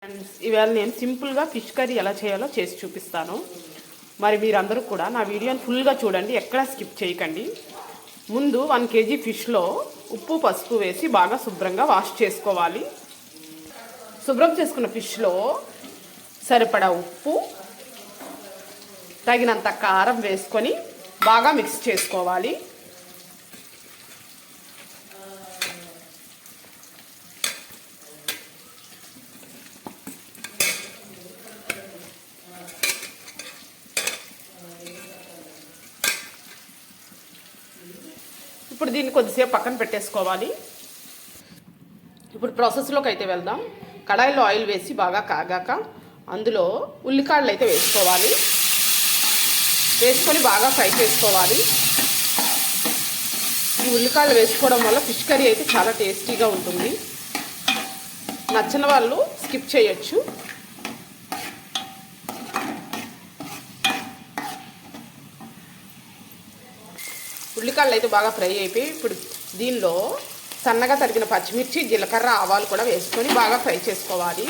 Friends, ఇవాళ నేను సింపుల్గా ఫిష్ కర్రీ ఎలా చేయాలో చేసి చూపిస్తాను. మరి మీరందరూ కూడా నా వీడియోని ఫుల్గా చూడండి, ఎక్కడా స్కిప్ చేయకండి. ముందు 1 kg ఫిష్లో ఉప్పు పసుపు వేసి బాగా శుభ్రంగా వాష్ చేసుకోవాలి. శుభ్రం చేసుకున్న ఫిష్లో సరిపడా ఉప్పు, తగినంత కారం వేసుకొని బాగా మిక్స్ చేసుకోవాలి. ఇప్పుడు దీన్ని కొద్దిసేపు పక్కన పెట్టేసుకోవాలి. ఇప్పుడు ప్రాసెస్లోకి అయితే వెళ్దాం. కడాయిలో ఆయిల్ వేసి బాగా కాగాక అందులో ఉల్లికాడలు అయితే వేసుకోవాలి. వేసుకొని బాగా ఫ్రై చేసుకోవాలి. ఈ ఉల్లికాడలు వేసుకోవడం వల్ల ఫిష్ కర్రీ అయితే చాలా టేస్టీగా ఉంటుంది. నచ్చని వాళ్ళు స్కిప్ చేయొచ్చు. ఉల్లికాడలు అయితే బాగా ఫ్రై అయిపోయి ఇప్పుడు దీనిలో సన్నగా తరిగిన పచ్చిమిర్చి, జీలకర్ర, ఆవాలు కూడా వేసుకొని బాగా ఫ్రై చేసుకోవాలి.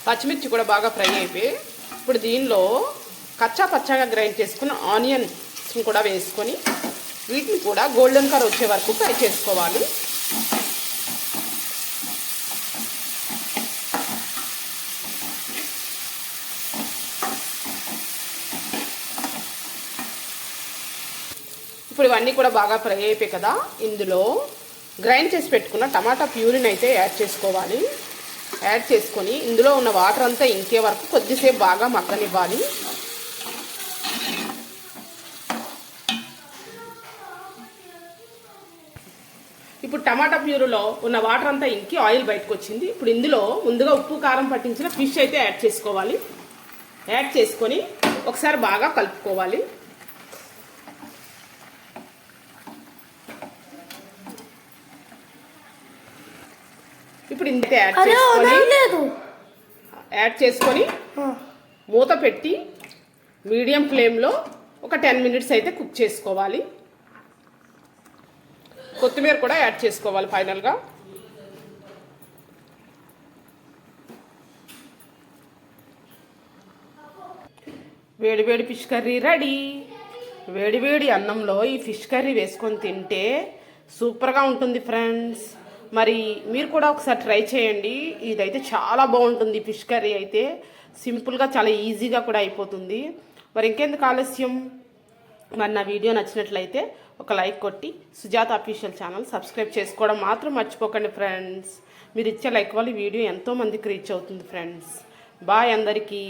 పచ్చిమిర్చి కూడా బాగా ఫ్రై అయిపోయి ఇప్పుడు దీనిలో కచ్చా పచ్చాగా గ్రైండ్ చేసుకున్న ఆనియన్స్ కూడా వేసుకొని వీటిని కూడా గోల్డెన్ కలర్ వచ్చే వరకు ఫ్రై చేసుకోవాలి. ఇప్పుడు ఇవన్నీ కూడా బాగా ఫ్రై అయిపోయి కదా, ఇందులో గ్రైండ్ చేసి పెట్టుకున్న టమాటా ప్యూరీని అయితే యాడ్ చేసుకోవాలి. యాడ్ చేసుకొని ఇందులో ఉన్న వాటర్ అంతా ఇంకే వరకు కొద్దిసేపు బాగా మగ్గనివ్వాలి. ఇప్పుడు టమాటా ప్యూరీలో ఉన్న వాటర్ అంతా ఇంకి ఆయిల్ బయటకు వచ్చింది. ఇప్పుడు ఇందులో ముందుగా ఉప్పు కారం పట్టించిన ఫిష్ అయితే యాడ్ చేసుకోవాలి. యాడ్ చేసుకొని ఒకసారి బాగా కలుపుకోవాలి. ఇప్పుడు ఇంతే యాడ్ చేసుకొని మూత పెట్టి మీడియం ఫ్లేమ్లో ఒక 10 minutes అయితే కుక్ చేసుకోవాలి. కొత్తిమీర కూడా యాడ్ చేసుకోవాలి ఫైనల్గా. వేడి వేడి ఫిష్ కర్రీ రెడీ. వేడి వేడి అన్నంలో ఈ ఫిష్ కర్రీ వేసుకొని తింటే సూపర్గా ఉంటుంది ఫ్రెండ్స్. మరి మీరు కూడా ఒకసారి ట్రై చేయండి. ఇదైతే చాలా బాగుంటుంది. ఫిష్ కర్రీ అయితే సింపుల్గా చాలా ఈజీగా కూడా అయిపోతుంది. మరి ఇంకెందుకు ఆలస్యం, మరి నా వీడియో నచ్చినట్లయితే ఒక లైక్ కొట్టి సుజాత అఫీషియల్ ఛానల్ సబ్స్క్రైబ్ చేసుకోవడం మాత్రం మర్చిపోకండి ఫ్రెండ్స్. మీరు ఇచ్చే లైక్ వల్ల వీడియో ఎంతోమందికి రీచ్ అవుతుంది ఫ్రెండ్స్. బాయ్ అందరికీ.